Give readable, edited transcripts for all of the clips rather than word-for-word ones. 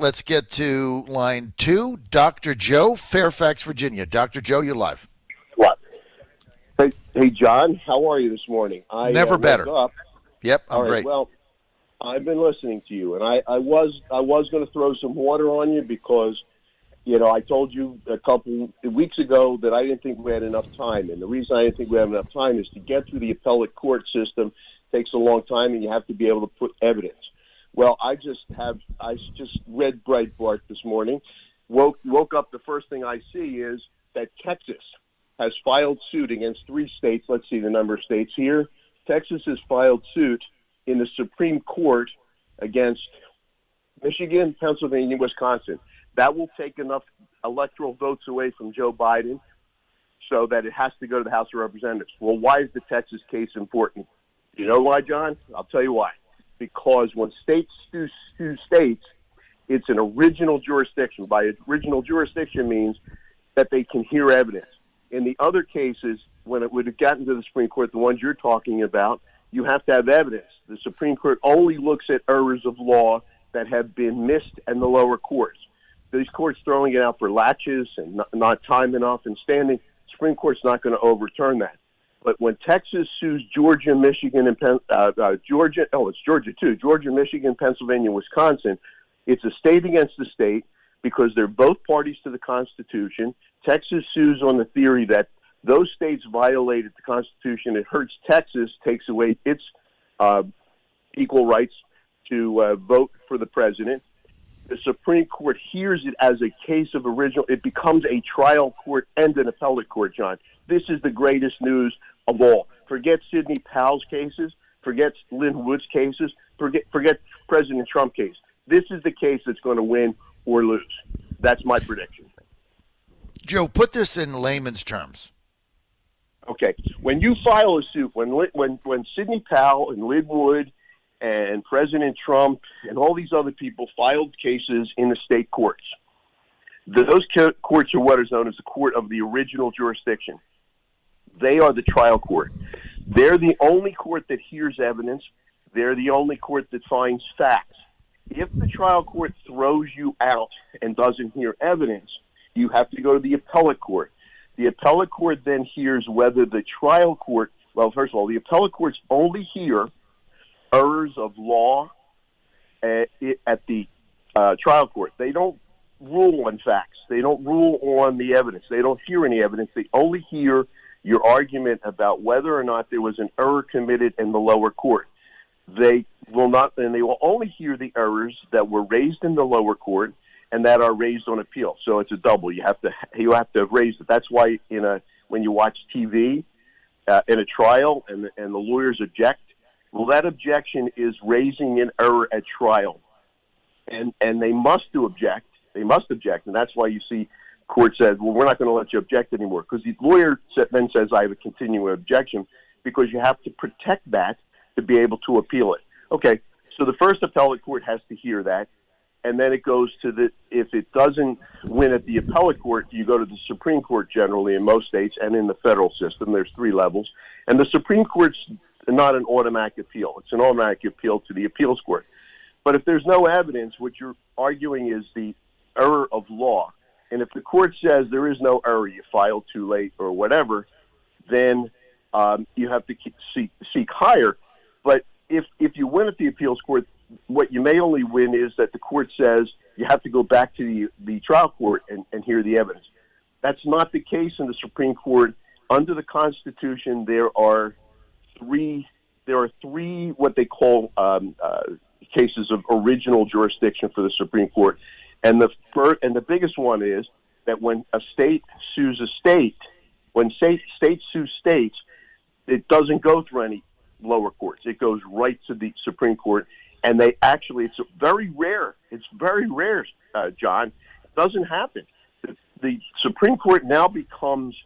Let's get to line 2. Dr. Joe, Fairfax, Virginia. Dr. Joe, you're live. What? Hey, John, how are you this morning? Never better. Up. Yep, I'm All right, great. Well, I've been listening to you, and I was going to throw some water on you because, I told you a couple weeks ago that I didn't think we had enough time, and the reason I didn't think we have enough time is to get through the appellate court system takes a long time, and you have to be able to put evidence. Well, I just read Breitbart this morning. Woke up. The first thing I see is that Texas has filed suit against 3 states. Let's see the number of states here. Texas has filed suit in the Supreme Court against Michigan, Pennsylvania, Wisconsin. That will take enough electoral votes away from Joe Biden so that it has to go to the House of Representatives. Well, why is the Texas case important? You know why, John? I'll tell you why. Because when states sue states, it's an original jurisdiction. By original jurisdiction means that they can hear evidence. In the other cases, when it would have gotten to the Supreme Court, the ones you're talking about, you have to have evidence. The Supreme Court only looks at errors of law that have been missed in the lower courts. These courts throwing it out for laches and not time enough and standing, Supreme Court's not going to overturn that. But when Texas sues Georgia, Michigan, and Georgia, it's Georgia too, Georgia, Michigan, Pennsylvania, Wisconsin, it's a state against the state because they're both parties to the Constitution. Texas sues on the theory that those states violated the Constitution. It hurts Texas, takes away its equal rights to vote for the president. The Supreme Court hears it as a case of original. It becomes a trial court and an appellate court, John. This is the greatest news of all. Forget Sidney Powell's cases. Forget Lynn Wood's cases. Forget President Trump's case. This is the case that's going to win or lose. That's my prediction. Joe, put this in layman's terms. Okay. When you file a suit, when Sidney Powell and Lynn Wood and President Trump and all these other people filed cases in the state courts, those courts are what is known as the court of the original jurisdiction. They are the trial court. They're the only court that hears evidence. They're the only court that finds facts. If the trial court throws you out and doesn't hear evidence, you have to go to the appellate court. The appellate court then hears whether the trial court, well, first of all, the appellate courts only hear errors of law at the trial court. They don't rule on facts. They don't rule on the evidence. They don't hear any evidence. They only hear your argument about whether or not there was an error committed in the lower court. They will not, and they will only hear the errors that were raised in the lower court and that are raised on appeal. So it's a double. You have to have raised it. That's why when you watch TV in a trial and the lawyers object, well, that objection is raising an error at trial, and they must object. They must object, and that's why you see court says, well, we're not going to let you object anymore, because the lawyer then says, I have a continuing objection, because you have to protect that to be able to appeal it. Okay, so the first appellate court has to hear that, and then it goes to if it doesn't win at the appellate court, you go to the Supreme Court generally in most states, and in the federal system, there's 3 levels, and the Supreme Court's not an automatic appeal. It's an automatic appeal to the appeals court. But if there's no evidence, what you're arguing is the error of law. And if the court says there is no error, you filed too late or whatever, then you have to seek higher. But if you win at the appeals court, what you may only win is that the court says you have to go back to the trial court and hear the evidence. That's not the case in the Supreme Court. Under the Constitution, there are three what they call cases of original jurisdiction for the Supreme Court. And the biggest one is that when a state sues a state, when states sue states, it doesn't go through any lower courts. It goes right to the Supreme Court, and it's very rare. It's very rare, John. It doesn't happen. The Supreme Court now becomes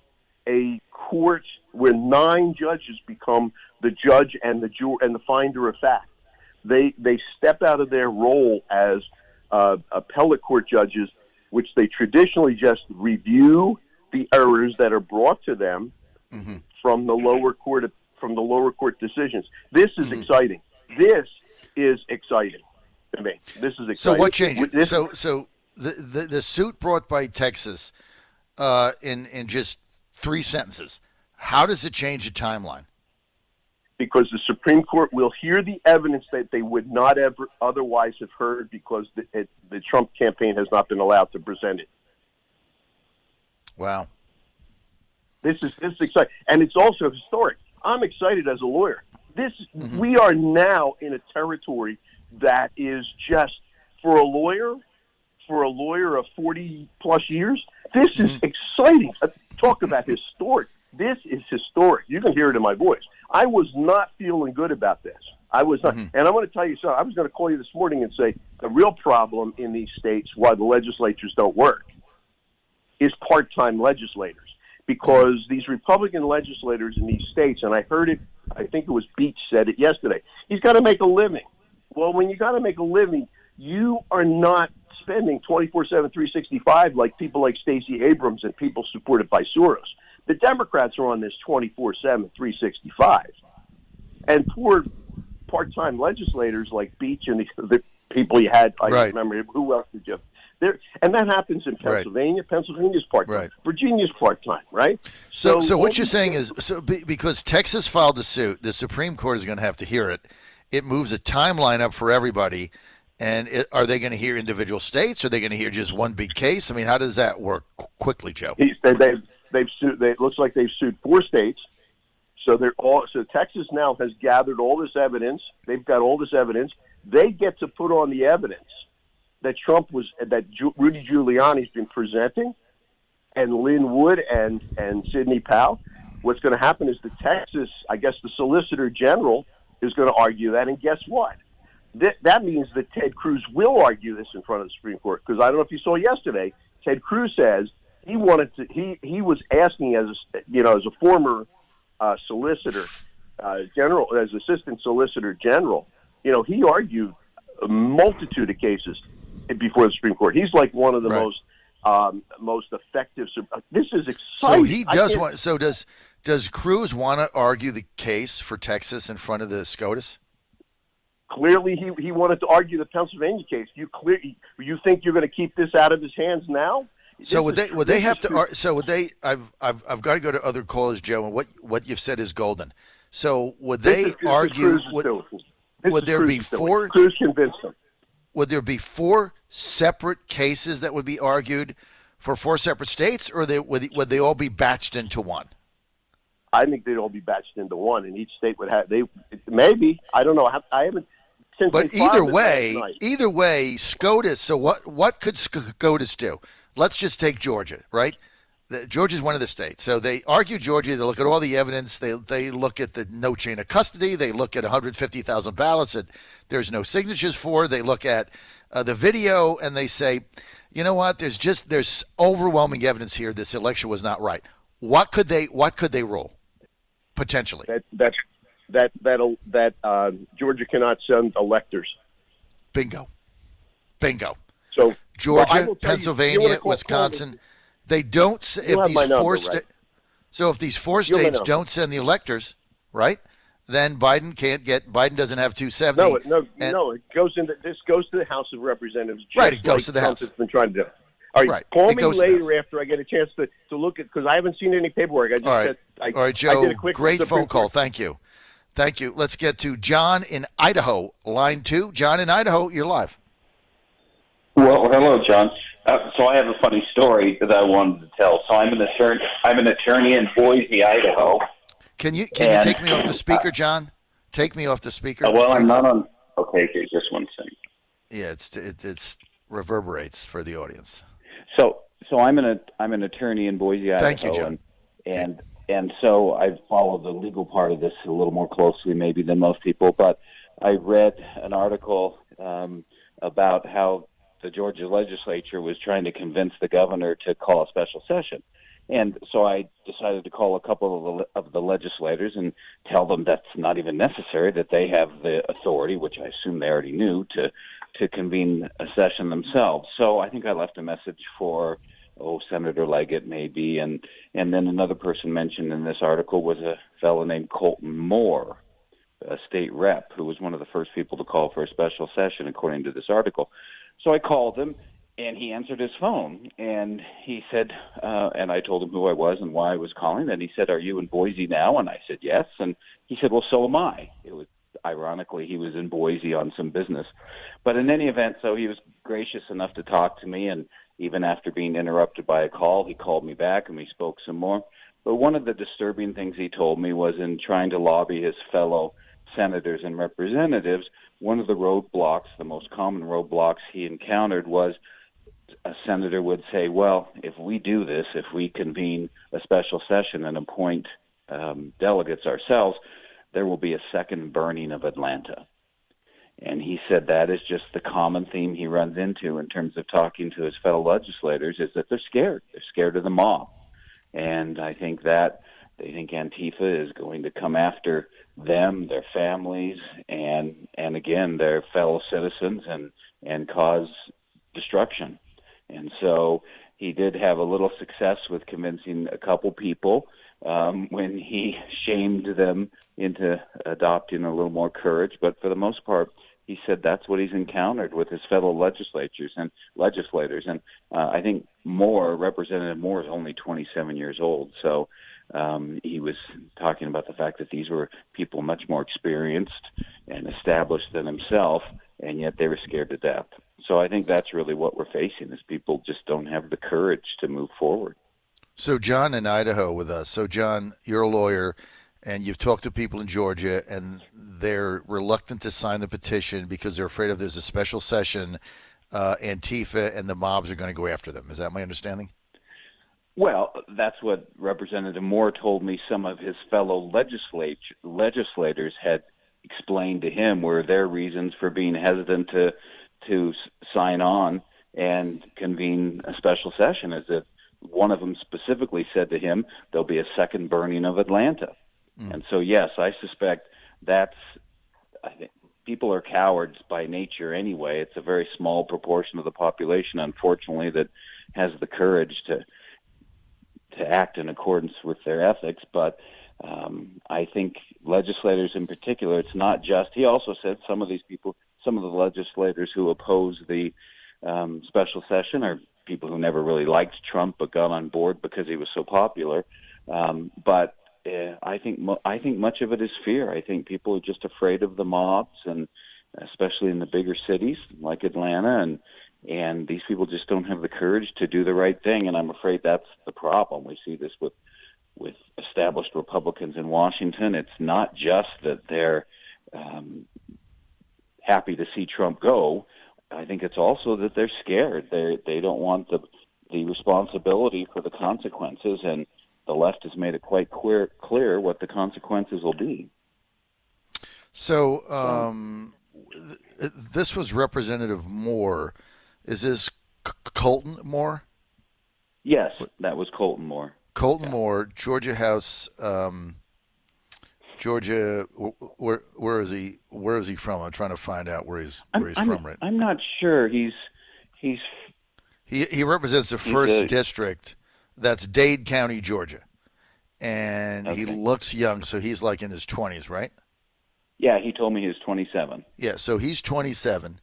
a court where 9 judges become the judge and the finder of fact. They step out of their role as appellate court judges, which they traditionally just review the errors that are brought to them from the lower court decisions. This is exciting. This is exciting. to me. This is exciting. So what changes? So the suit brought by Texas in just 3 sentences. How does it change the timeline? Because the Supreme Court will hear the evidence that they would not ever otherwise have heard because the Trump campaign has not been allowed to present it. Wow. This is exciting. And it's also historic. I'm excited as a lawyer. We are now in a territory that is just, for a lawyer of 40-plus years, this is exciting. Talk about historic. This is historic. You can hear it in my voice. I was not feeling good about this. I was not. And I'm going to tell you something. I was going to call you this morning and say the real problem in these states, why the legislatures don't work, is part-time legislators. Because these Republican legislators in these states, and I heard it, I think it was Beach said it yesterday, he's got to make a living. Well, when you got to make a living, you are not spending 24/7, 365 like people like Stacey Abrams and people supported by Soros. The Democrats are on this 24/7, 365. And poor part-time legislators like Beach and the people you had, I remember, who else did you? And that happens in Pennsylvania. Right. Pennsylvania's part-time. Right. Virginia's part-time, right? So what you're saying is, because Texas filed the suit, the Supreme Court is going to have to hear it. It moves a timeline up for everybody. And are they going to hear individual states? Or are they going to hear just one big case? I mean, how does that work quickly, Joe? They've sued. It looks like they've sued 4 states. So Texas now has gathered all this evidence. They've got all this evidence. They get to put on the evidence that Rudy Giuliani's been presenting, and Lynn Wood and Sidney Powell. What's going to happen is the Texas, I guess the Solicitor General is going to argue that, and guess what? That means that Ted Cruz will argue this in front of the Supreme Court, because I don't know if you saw yesterday, Ted Cruz says he was asking as a former Solicitor General, as Assistant Solicitor General, he argued a multitude of cases before the Supreme Court. He's like one of the most effective. This is exciting. So he does want. So does Cruz want to argue the case for Texas in front of the SCOTUS? Clearly, he wanted to argue the Pennsylvania case. You think you're going to keep this out of his hands now? So would they have to? So would they? I've got to go to other callers, Joe, and what you've said is golden. So would they argue? Would there be 4? Cruz convinced them. Would there be 4 separate cases that would be argued for 4 separate states, or would they all be batched into one? I think they'd all be batched into one, and each state would have. Maybe, I don't know. I haven't. But either way, SCOTUS. So what could SCOTUS do? Let's just take Georgia, right? Georgia is one of the states. So they argue Georgia. They look at all the evidence. They look at the no chain of custody. They look at 150,000 ballots that there's no signatures for. They look at the video, and they say, you know what? There's overwhelming evidence here. This election was not right. What could they rule potentially? That Georgia cannot send electors. Bingo. So Georgia, Pennsylvania, Wisconsin. They don't. If these 4 states don't send the electors, right? Then Biden doesn't have 270. No. It goes into this goes to the House of Representatives. Right. It goes to the House. Has been trying to do. All right. Call me later after I get a chance to look at, because I haven't seen any paperwork. All right, Joe. I did a quick great phone call. Thank you. Let's get to John in Idaho, line 2. John in Idaho, you're live. Well, hello, John. So I have a funny story that I wanted to tell. So I'm an attorney in Boise, Idaho. Can you take me off the speaker, John? Take me off the speaker. Well, please. I'm not on. Okay, here's just one thing. Yeah, it's reverberates for the audience. So I'm an attorney in Boise, Idaho. Thank you, John. And so I follow the legal part of this a little more closely maybe than most people. But I read an article about how the Georgia legislature was trying to convince the governor to call a special session. And so I decided to call a couple of the legislators and tell them that's not even necessary, that they have the authority, which I assume they already knew, to convene a session themselves. So I think I left a message for, Senator Leggett maybe, and then another person mentioned in this article was a fellow named Colton Moore, a state rep who was one of the first people to call for a special session, according to this article. So I called him, and he answered his phone, and he said, and I told him who I was and why I was calling, and he said, "Are you in Boise now?" And I said, "Yes." And he said, "Well, so am I." It was, ironically, he was in Boise on some business. But in any event, so he was gracious enough to talk to me, and even after being interrupted by a call, he called me back, and we spoke some more. But one of the disturbing things he told me was, in trying to lobby his fellow senators and representatives, one of the roadblocks, the most common roadblocks he encountered, was a senator would say, "Well, if we do this, if we convene a special session and appoint delegates ourselves, there will be a second burning of Atlanta." And he said that is just the common theme he runs into in terms of talking to his fellow legislators, is that they're scared. They're scared of the mob. And I think that they think Antifa is going to come after them, their families, and again, their fellow citizens, and cause destruction. And so he did have a little success with convincing a couple people when he shamed them into adopting a little more courage. But for the most part, he said that's what he's encountered with his fellow legislators. And I think Representative Moore is only 27 years old. So he was talking about the fact that these were people much more experienced and established than himself, and yet they were scared to death. So I think that's really what we're facing, is people just don't have the courage to move forward. So John in Idaho with us. So John, you're a lawyer, and you've talked to people in Georgia, and they're reluctant to sign the petition because they're afraid if there's a special session, Antifa and the mobs are going to go after them. Is that my understanding? Well, that's what Representative Moore told me. Some of his fellow legislators had explained to him were their reasons for being hesitant to sign on and convene a special session, is that one of them specifically said to him, there'll be a second burning of Atlanta. And so, yes, I suspect I think people are cowards by nature anyway. It's a very small proportion of the population, unfortunately, that has the courage to act in accordance with their ethics. But I think legislators in particular, it's not just, he also said some of the legislators who oppose the special session are people who never really liked Trump but got on board because he was so popular. But I think much of it is fear. I think people are just afraid of the mobs, and especially in the bigger cities like Atlanta, and these people just don't have the courage to do the right thing. And I'm afraid that's the problem. We see this with established Republicans in Washington. It's not just that they're happy to see Trump go. I think it's also that they're scared. They don't want the responsibility for the consequences, and the left has made it quite clear what the consequences will be. So this was Representative Moore. Is this Colton Moore? Yes, that was Colton Moore. Colton Moore, Georgia House, Georgia. Where is he? Where is he from? I'm trying to find out where he's from. Right? I'm not sure. He represents the first district. That's Dade County, Georgia, and he looks young. So he's like in his 20s, right? Yeah, he told me he was 27. Yeah, so he's 27.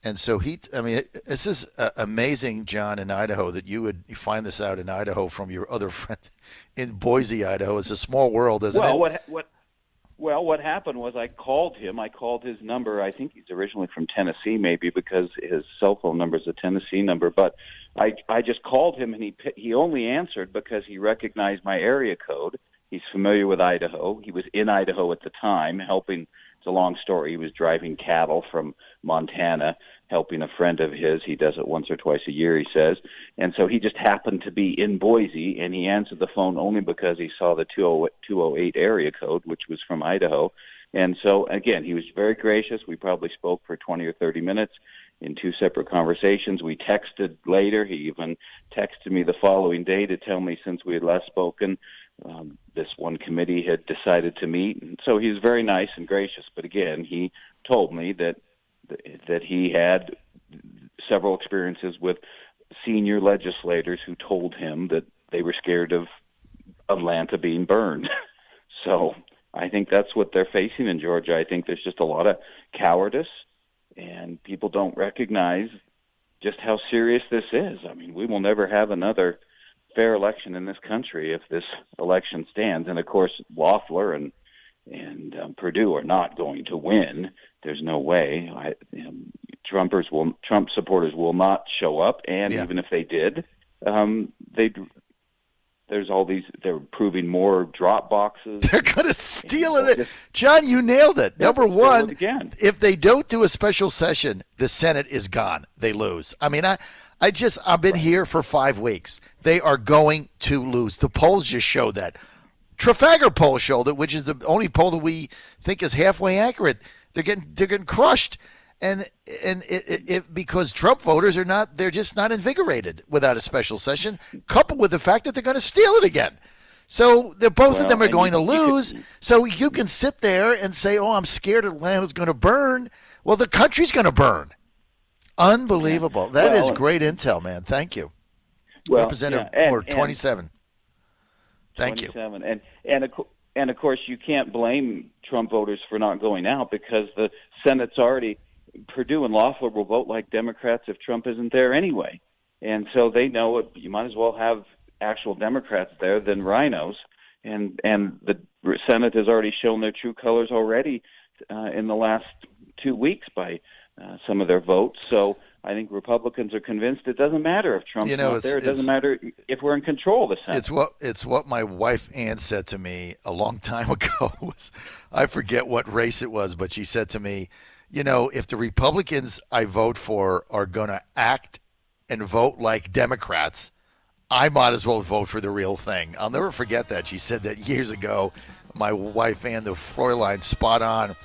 And so this is amazing, John, in Idaho, that you find this out in Idaho from your other friend in Boise, Idaho. It's a small world, isn't it? What happened was I called him. I called his number. I think he's originally from Tennessee, maybe because his cell phone number is a Tennessee number. But I just called him, and he only answered because he recognized my area code. He's familiar with Idaho. He was in Idaho at the time, helping. It's a long story. He was driving cattle from Montana, helping a friend of his. He does it once or twice a year, he says. And so he just happened to be in Boise, and he answered the phone only because he saw the 208 area code, which was from Idaho. And so, again, he was very gracious. We probably spoke for 20 or 30 minutes in two separate conversations. We texted later. He even texted me the following day to tell me, since we had last spoken, this one committee had decided to meet. And so he was very nice and gracious. But again, he told me that he had several experiences with senior legislators who told him that they were scared of Atlanta being burned. So I think that's what they're facing in Georgia. I think there's just a lot of cowardice, and people don't recognize just how serious this is. I mean, we will never have another fair election in this country if this election stands. And of course, Loeffler and Perdue are not going to win. There's no way. Trump supporters will not show up, and even if they did, there's all these. They're proving more drop boxes. They're going to steal it. John, you nailed it. Number one, if they don't do a special session, the Senate is gone. They lose. I mean, I've been here for 5 weeks. They are going to lose. The polls just show that. Trafalgar poll showed it, which is the only poll that we think is halfway accurate. They're getting crushed, and because Trump voters they're just not invigorated without a special session, coupled with the fact that they're going to steal it again. So both of them are going to lose. So you can sit there and say, "Oh, I'm scared Atlanta's going to burn." Well, the country's going to burn. Unbelievable. That is great intel, man. Thank you, Representative 27. Thank you. 27. And of course, you can't blame Trump voters for not going out, because the Senate's already, Perdue and Loeffler will vote like Democrats if Trump isn't there anyway. And so they know it. You might as well have actual Democrats there than rhinos. And the Senate has already shown their true colors already in the last 2 weeks by some of their votes. So I think Republicans are convinced it doesn't matter if Trump's not there. It doesn't matter if we're in control of the Senate. It's what my wife Ann said to me a long time ago. I forget what race it was, but she said to me, if the Republicans I vote for are going to act and vote like Democrats, I might as well vote for the real thing. I'll never forget that. She said that years ago. My wife Ann, the Fräulein, spot on.